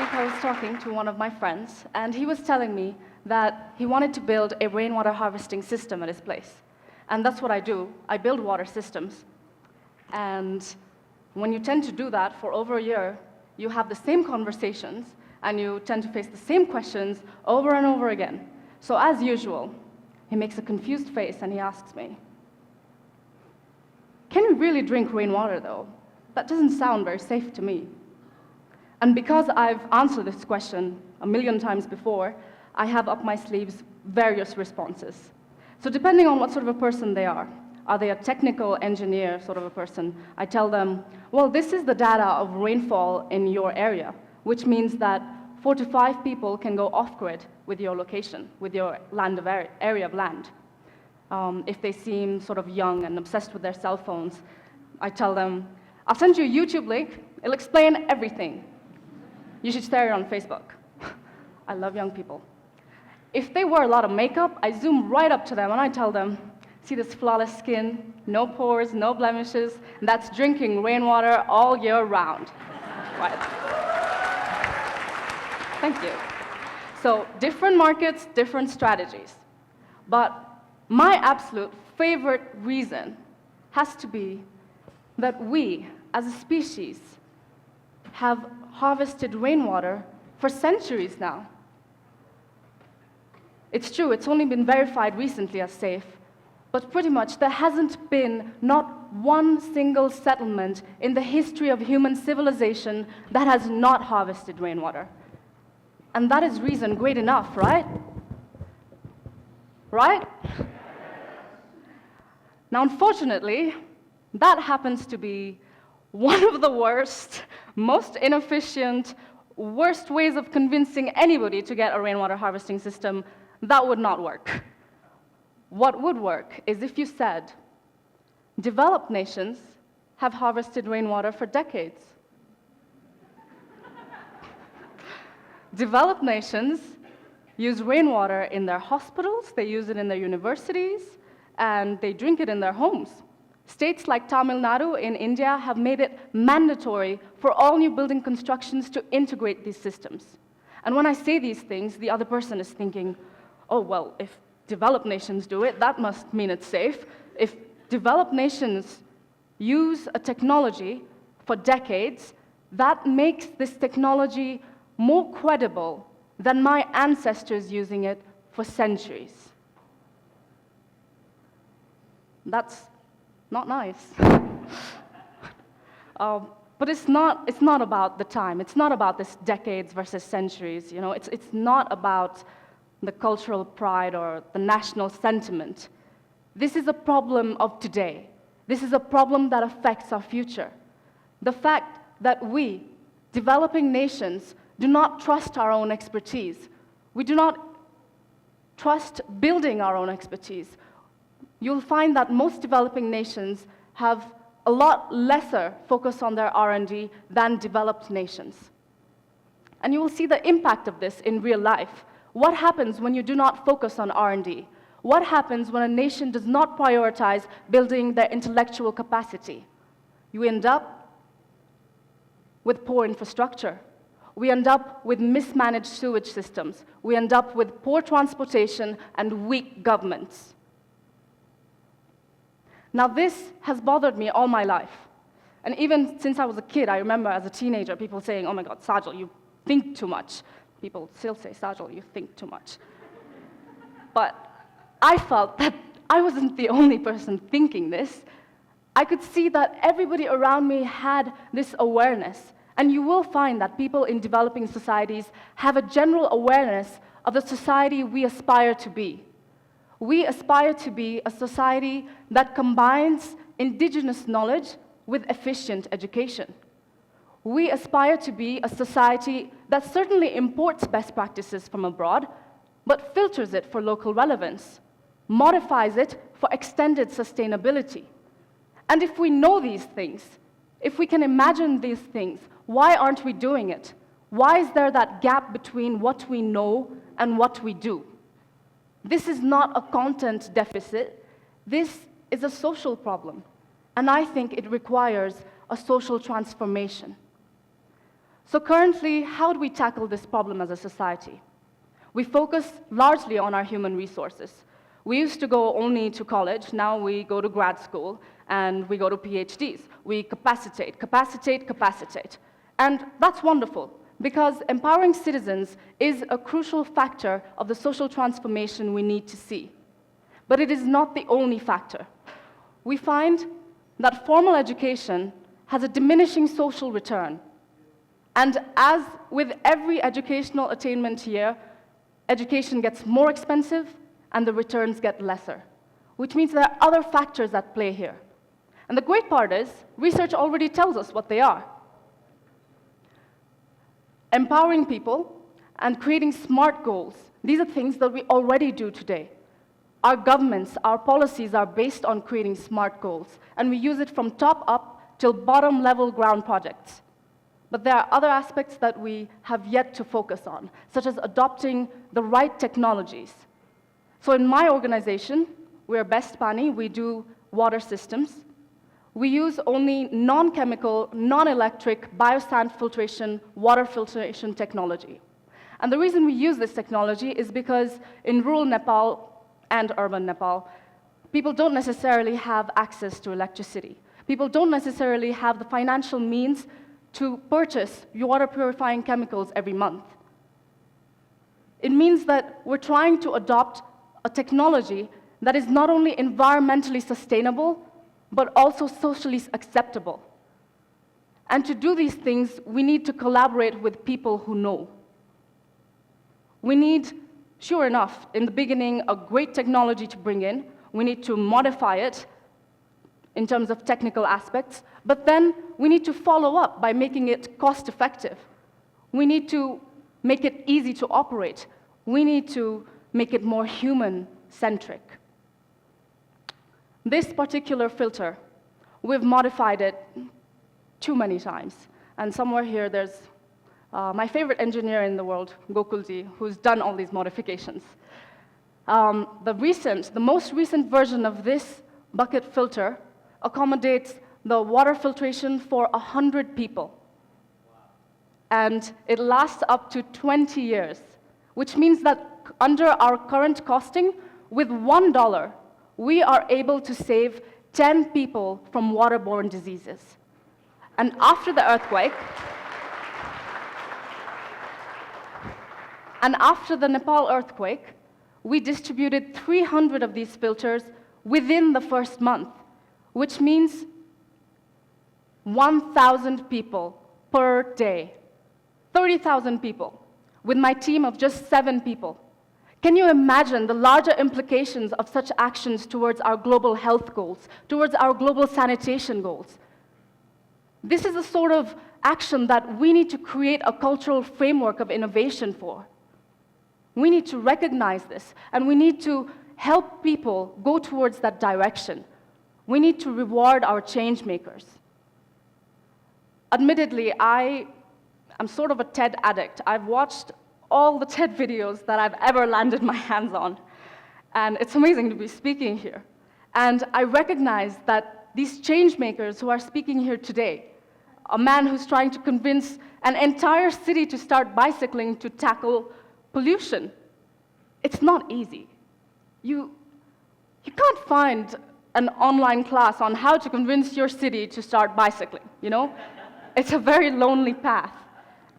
week I was talking to one of my friends, and he was telling me that he wanted to build a rainwater harvesting system at his place. And that's what I do. I build water systems. And when you tend to do that for over a year, you have the same conversations, and you tend to face the same questions over and over again. So as usual, he makes a confused face, and he asks me, "Can we really drink rainwater, though? That doesn't sound very safe to me." And because I've answered this question a million times before, I have up my sleeves various responses. So depending on what sort of a person they are they a technical engineer sort of a person, I tell them, well, this is the data of rainfall in your area, which means that 4 to 5 people can go off-grid with your location, with your area of land. If they seem sort of young and obsessed with their cell phones, I tell them, I'll send you a YouTube link. It'll explain everything. You should share it on Facebook. I love young people. If they wear a lot of makeup, I zoom right up to them and I tell them, see this flawless skin, no pores, no blemishes, and that's drinking rainwater all year round. Right. Thank you. So different markets, different strategies. But my absolute favorite reason has to be that we, as a species, have harvested rainwater for centuries now. It's true, it's only been verified recently as safe, but pretty much there hasn't been not one single settlement in the history of human civilization that has not harvested rainwater. And that is reason great enough, right? Right? Now, unfortunately, that happens to be one of the worst, most inefficient, worst ways of convincing anybody to get a rainwater harvesting system. That would not work. What would work is if you said, developed nations have harvested rainwater for decades. Developed nations use rainwater in their hospitals, they use it in their universities, and they drink it in their homes. States like Tamil Nadu in India have made it mandatory for all new building constructions to integrate these systems. And when I say these things, the other person is thinking, oh, well, if developed nations do it, that must mean it's safe. If developed nations use a technology for decades, that makes this technology more credible than my ancestors using it for centuries. That's not nice. But it's not about the time. It's not about this decades versus centuries. You know, it's not about the cultural pride or the national sentiment. This is a problem of today. This is a problem that affects our future. The fact that we, developing nations, do not trust our own expertise. We do not trust building our own expertise. You'll find that most developing nations have a lot lesser focus on their R&D than developed nations. And you will see the impact of this in real life. What happens when you do not focus on R&D? What happens when a nation does not prioritize building their intellectual capacity? You end up with poor infrastructure. We end up with mismanaged sewage systems. We end up with poor transportation and weak governments. Now, this has bothered me all my life. And even since I was a kid, I remember as a teenager, people saying, oh my God, Sajal, you think too much. People still say, Sajal, you think too much. But I felt that I wasn't the only person thinking this. I could see that everybody around me had this awareness. And you will find that people in developing societies have a general awareness of the society we aspire to be. We aspire to be a society that combines indigenous knowledge with efficient education. We aspire to be a society that certainly imports best practices from abroad, but filters it for local relevance, modifies it for extended sustainability. And if we know these things, if we can imagine these things, why aren't we doing it? Why is there that gap between what we know and what we do? This is not a content deficit. This is a social problem. And I think it requires a social transformation. So currently, how do we tackle this problem as a society? We focus largely on our human resources. We used to go only to college, now we go to grad school, and we go to PhDs. We capacitate, capacitate, capacitate. And that's wonderful, because empowering citizens is a crucial factor of the social transformation we need to see. But it is not the only factor. We find that formal education has a diminishing social return. And as with every educational attainment year, education gets more expensive and the returns get lesser, which means there are other factors at play here. And the great part is, research already tells us what they are. Empowering people and creating smart goals, these are things that we already do today. Our governments, our policies are based on creating smart goals, and we use it from top up till bottom level ground projects. But there are other aspects that we have yet to focus on, such as adopting the right technologies. So in my organization, we're Best Pani, we do water systems. We use only non-chemical, non-electric biosand filtration, water filtration technology. And the reason we use this technology is because in rural Nepal and urban Nepal, people don't necessarily have access to electricity. People don't necessarily have the financial means to purchase water purifying chemicals every month. It means that we're trying to adopt a technology that is not only environmentally sustainable, but also socially acceptable. And to do these things, we need to collaborate with people who know. We need, sure enough, in the beginning, a great technology to bring in. We need to modify it in terms of technical aspects, but then we need to follow up by making it cost-effective. We need to make it easy to operate. We need to make it more human-centric. This particular filter, we've modified it too many times. And somewhere here, there's my favorite engineer in the world, Gokulji, who's done all these modifications. The most recent version of this bucket filter accommodates the water filtration for 100 people. Wow. And it lasts up to 20 years, which means that under our current costing, with $1, we are able to save 10 people from waterborne diseases. And after the earthquake, and after the Nepal earthquake, we distributed 300 of these filters within the first month, which means 1,000 people per day, 30,000 people, with my team of just 7 people. Can you imagine the larger implications of such actions towards our global health goals, towards our global sanitation goals? This is the sort of action that we need to create a cultural framework of innovation for. We need to recognize this, and we need to help people go towards that direction. We need to reward our change makers. Admittedly, I am sort of a TED addict. I've watched all the TED videos that I've ever landed my hands on. And it's amazing to be speaking here. And I recognize that these change makers who are speaking here today, a man who's trying to convince an entire city to start bicycling to tackle pollution, it's not easy. You can't find an online class on how to convince your city to start bicycling, you know? It's a very lonely path.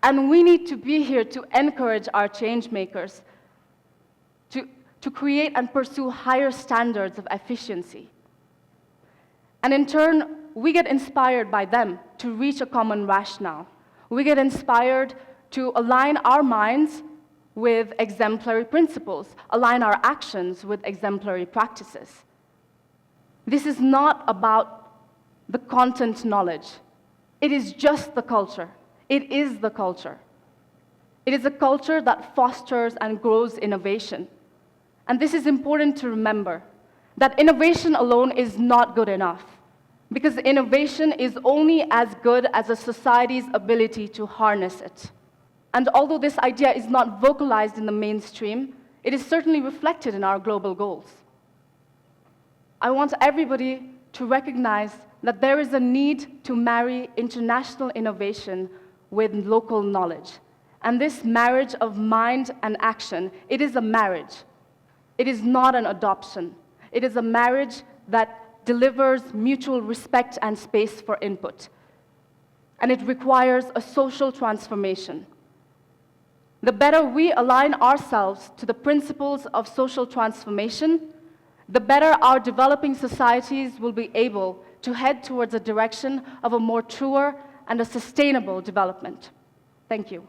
And we need to be here to encourage our change makers to create and pursue higher standards of efficiency. And in turn, we get inspired by them to reach a common rationale. We get inspired to align our minds with exemplary principles, align our actions with exemplary practices. This is not about the content knowledge. It is just the culture. It is the culture. It is a culture that fosters and grows innovation. And this is important to remember, that innovation alone is not good enough, because innovation is only as good as a society's ability to harness it. And although this idea is not vocalized in the mainstream, it is certainly reflected in our global goals. I want everybody to recognize that there is a need to marry international innovation with local knowledge. And this marriage of mind and action, it is a marriage. It is not an adoption. It is a marriage that delivers mutual respect and space for input. And it requires a social transformation. The better we align ourselves to the principles of social transformation, the better our developing societies will be able to head towards a direction of a more truer and a sustainable development. Thank you.